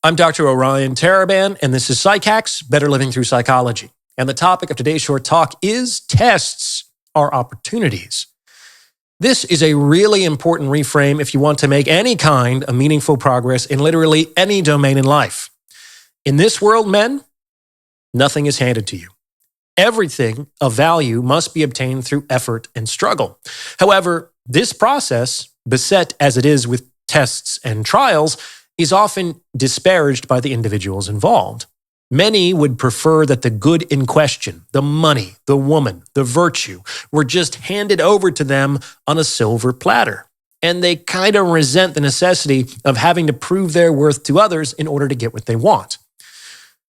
I'm Dr. Orion Taraban, and this is PsycHack's Better Living Through Psychology. And the topic of today's short talk is tests are opportunities. This is a really important reframe if you want to make any kind of meaningful progress in literally any domain in life. In this world, men, nothing is handed to you. Everything of value must be obtained through effort and struggle. However, this process, beset as it is with tests and trials, is often disparaged by the individuals involved. Many would prefer that the good in question, the money, the woman, the virtue, were just handed over to them on a silver platter. And they kind of resent the necessity of having to prove their worth to others in order to get what they want.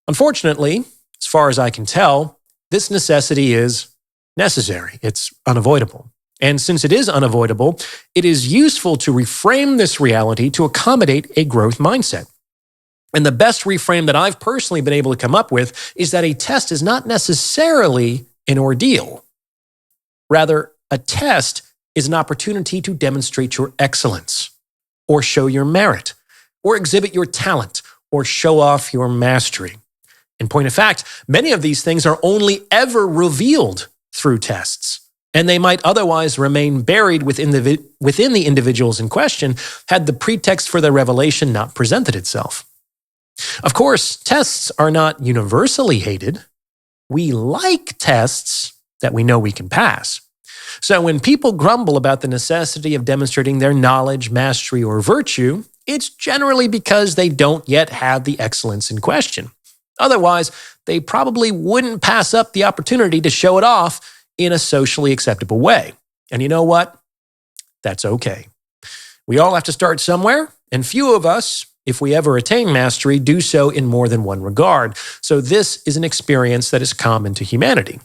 Unfortunately, as far as I can tell, this necessity is necessary. It's unavoidable. And since it is unavoidable, it is useful to reframe this reality to accommodate a growth mindset. And the best reframe that I've personally been able to come up with is that a test is not necessarily an ordeal. Rather, a test is an opportunity to demonstrate your excellence, or show your merit, or exhibit your talent, or show off your mastery. In point of fact, many of these things are only ever revealed through tests. And they might otherwise remain buried within the individuals in question had the pretext for their revelation not presented itself. Of course, tests are not universally hated. We like tests that we know we can pass. So when people grumble about the necessity of demonstrating their knowledge, mastery, or virtue, it's generally because they don't yet have the excellence in question. Otherwise, they probably wouldn't pass up the opportunity to show it off in a socially acceptable way. And you know what? That's okay. We all have to start somewhere, and few of us, if we ever attain mastery, do so in more than one regard. So this is an experience that is common to humanity.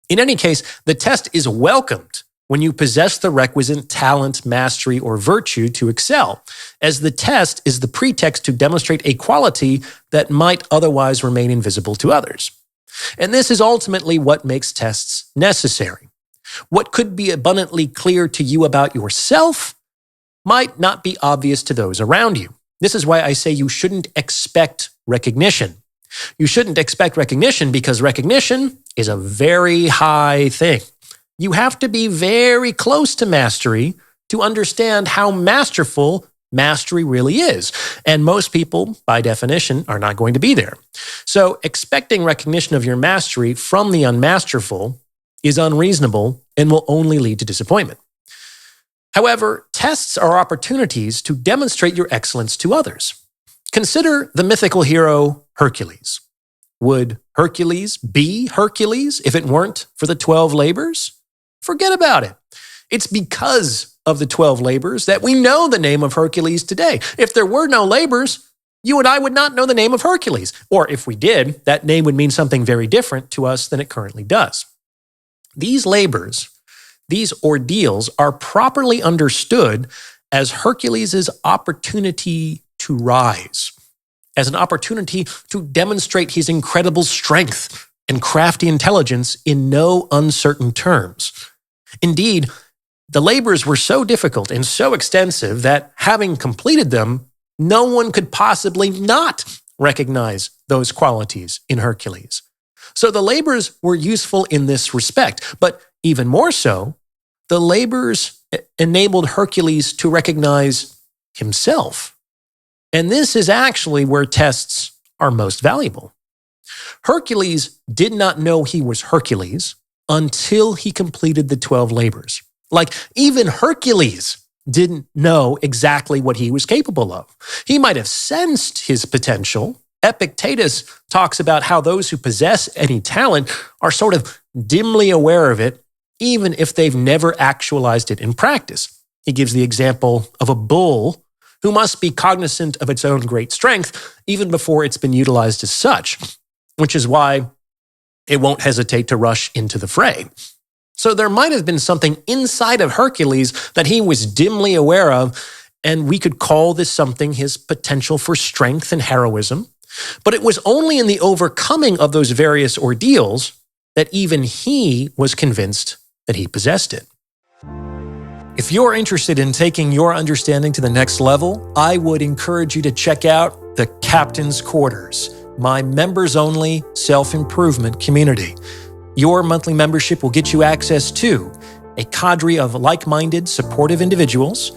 In any case, the test is welcomed when you possess the requisite talent, mastery, or virtue to excel, as the test is the pretext to demonstrate a quality that might otherwise remain invisible to others. And this is ultimately what makes tests necessary. What could be abundantly clear to you about yourself might not be obvious to those around you. This is why I say you shouldn't expect recognition. You shouldn't expect recognition because recognition is a very high thing. You have to be very close to mastery to understand how masterful mastery really is. And most people, by definition, are not going to be there. So expecting recognition of your mastery from the unmasterful is unreasonable and will only lead to disappointment. However, tests are opportunities to demonstrate your excellence to others. Consider the mythical hero Hercules. Would Hercules be Hercules if it weren't for the 12 labors? Forget about it. It's because of the 12 labors that we know the name of Hercules today. If there were no labors, you and I would not know the name of Hercules. Or if we did, that name would mean something very different to us than it currently does. These labors, these ordeals, are properly understood as Hercules' opportunity to rise, as an opportunity to demonstrate his incredible strength and crafty intelligence in no uncertain terms. Indeed, the labors were so difficult and so extensive that, having completed them, no one could possibly not recognize those qualities in Hercules. So the labors were useful in this respect, but even more so, the labors enabled Hercules to recognize himself. And this is actually where tests are most valuable. Hercules did not know he was Hercules until he completed the 12 labors. Like, even Hercules didn't know exactly what he was capable of. He might have sensed his potential. Epictetus talks about how those who possess any talent are sort of dimly aware of it, even if they've never actualized it in practice. He gives the example of a bull who must be cognizant of its own great strength even before it's been utilized as such, which is why it won't hesitate to rush into the fray. So there might have been something inside of Hercules that he was dimly aware of, and we could call this something his potential for strength and heroism. But it was only in the overcoming of those various ordeals that even he was convinced that he possessed it. If you're interested in taking your understanding to the next level, I would encourage you to check out the Captain's Quarters, my members-only self-improvement community. Your monthly membership will get you access to a cadre of like-minded, supportive individuals,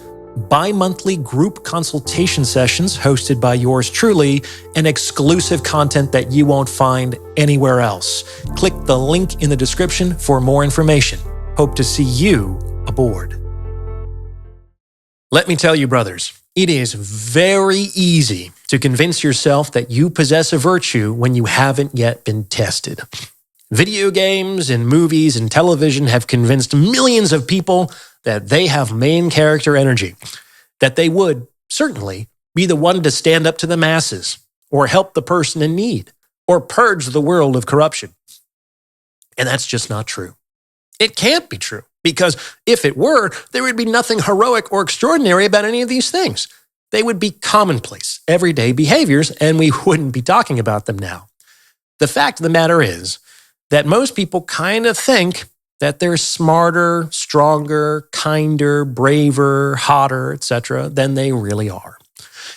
bi-monthly group consultation sessions hosted by yours truly, and exclusive content that you won't find anywhere else. Click the link in the description for more information. Hope to see you aboard. Let me tell you, brothers, it is very easy to convince yourself that you possess a virtue when you haven't yet been tested. Video games and movies and television have convinced millions of people that they have main character energy, that they would, certainly, be the one to stand up to the masses, or help the person in need, or purge the world of corruption. And that's just not true. It can't be true, because if it were, there would be nothing heroic or extraordinary about any of these things. They would be commonplace, everyday behaviors, and we wouldn't be talking about them now. The fact of the matter is that most people kind of think that they're smarter, stronger, kinder, braver, hotter, etc., than they really are.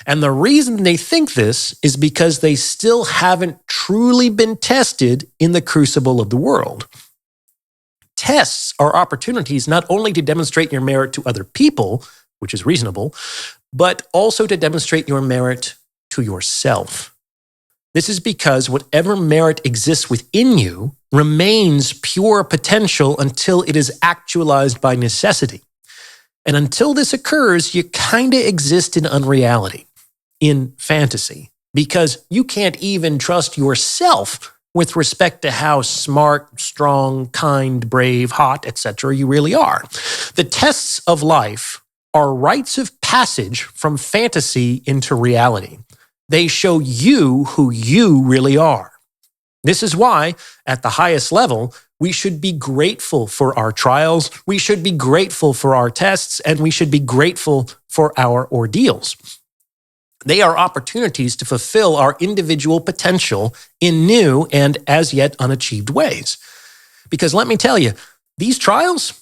And the reason they think this is because they still haven't truly been tested in the crucible of the world. Tests are opportunities not only to demonstrate your merit to other people, which is reasonable, but also to demonstrate your merit to yourself. This is because whatever merit exists within you remains pure potential until it is actualized by necessity. And until this occurs, you kind of exist in unreality, in fantasy, because you can't even trust yourself with respect to how smart, strong, kind, brave, hot, etc. you really are. The tests of life are rites of passage from fantasy into reality. They show you who you really are. This is why, at the highest level, we should be grateful for our trials, we should be grateful for our tests, and we should be grateful for our ordeals. They are opportunities to fulfill our individual potential in new and as yet unachieved ways. Because let me tell you, these trials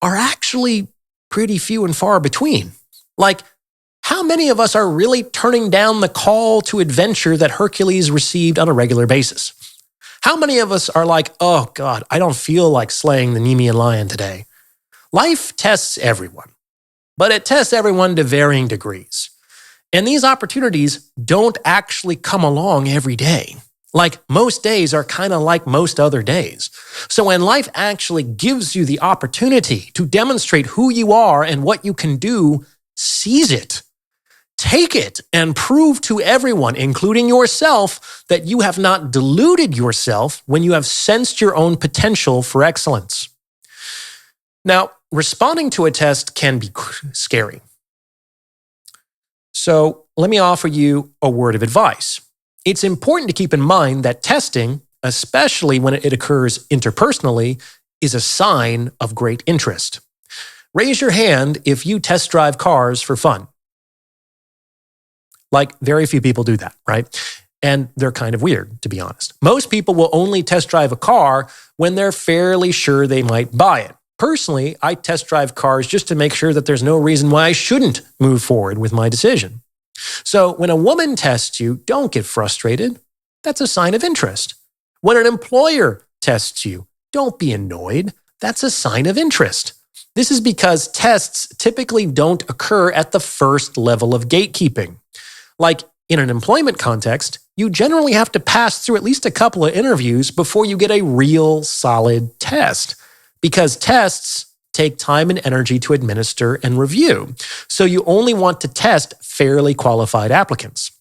are actually pretty few and far between. Like, how many of us are really turning down the call to adventure that Hercules received on a regular basis? How many of us are like, oh God, I don't feel like slaying the Nemean lion today? Life tests everyone, but it tests everyone to varying degrees. And these opportunities don't actually come along every day. Like, most days are kind of like most other days. So when life actually gives you the opportunity to demonstrate who you are and what you can do, seize it. Take it and prove to everyone, including yourself, that you have not deluded yourself when you have sensed your own potential for excellence. Now, responding to a test can be scary. So let me offer you a word of advice. It's important to keep in mind that testing, especially when it occurs interpersonally, is a sign of great interest. Raise your hand if you test drive cars for fun. Like, very few people do that, right? And they're kind of weird, to be honest. Most people will only test drive a car when they're fairly sure they might buy it. Personally, I test drive cars just to make sure that there's no reason why I shouldn't move forward with my decision. So when a woman tests you, don't get frustrated. That's a sign of interest. When an employer tests you, don't be annoyed. That's a sign of interest. This is because tests typically don't occur at the first level of gatekeeping. Like, in an employment context, you generally have to pass through at least a couple of interviews before you get a real solid test, because tests take time and energy to administer and review. So you only want to test fairly qualified applicants.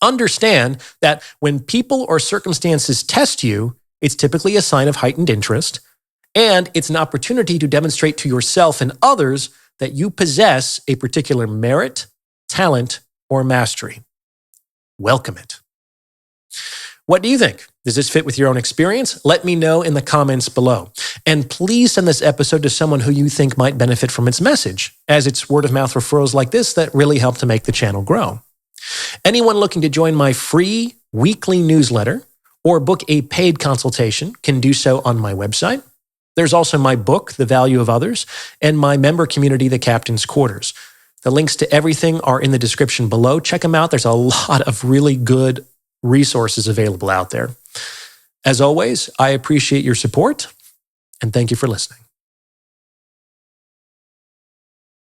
Understand that when people or circumstances test you, it's typically a sign of heightened interest, and it's an opportunity to demonstrate to yourself and others that you possess a particular merit, talent, or mastery. Welcome it. What do you think? Does this fit with your own experience? Let me know in the comments below. And please send this episode to someone who you think might benefit from its message, as it's word-of-mouth referrals like this that really help to make the channel grow. Anyone looking to join my free weekly newsletter or book a paid consultation can do so on my website. There's also my book, The Value of Others, and my member community, The Captain's Quarters. The links to everything are in the description below. Check them out. There's a lot of really good resources available out there. As always, I appreciate your support, and thank you for listening.